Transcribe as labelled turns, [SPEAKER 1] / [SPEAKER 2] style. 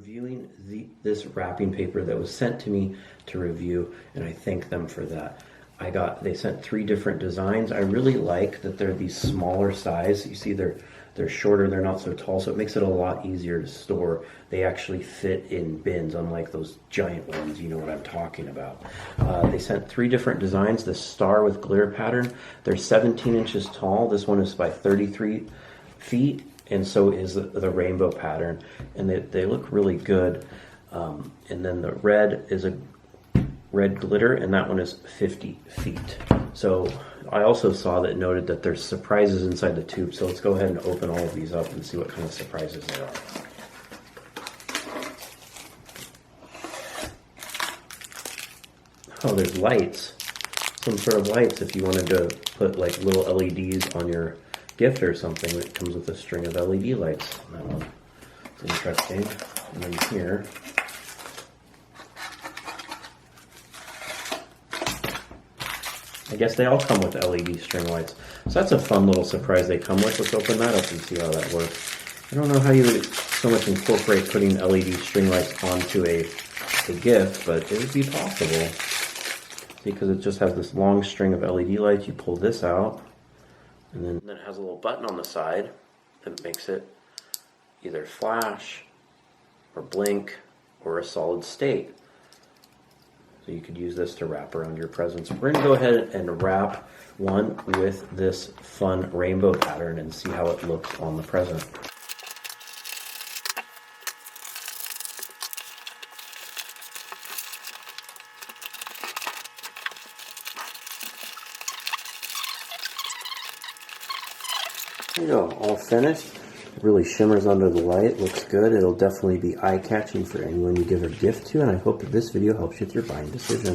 [SPEAKER 1] reviewing this wrapping paper that was sent to me to review, and I thank them for that. They sent 3 different designs. I really like that they're these smaller size. You see they're shorter, they're not so tall, so it makes it a lot easier to store. They actually fit in bins, unlike those giant ones, you know what I'm talking about. They sent 3 different designs. The star with glitter pattern, they're 17 inches tall. This one is by 33 feet, and so is the rainbow pattern, and they look really good. And then the red is a red glitter, and that one is 50 feet. So I also saw that noted that there's surprises inside the tube, so let's go ahead and open all of these up and see what kind of surprises there are. Oh, there's lights. Some sort of lights if you wanted to put like little LEDs on your gift or something. It comes with a string of LED lights. That one. It's interesting. And then here, I guess they all come with LED string lights. So that's a fun little surprise they come with. Let's open that up and see how that works. I don't know how you would so much incorporate putting LED string lights onto a gift, but it would be possible. Because it just has this long string of LED lights. You pull this out, and then it has a little button on the side that makes it either flash or blink or a solid state. So you could use this to wrap around your presents. We're going to go ahead and wrap one with this fun rainbow pattern and see how it looks on the present. There you go, all finished. It really shimmers under the light, looks good. It'll definitely be eye-catching for anyone you give a gift to, and I hope that this video helps you with your buying decision.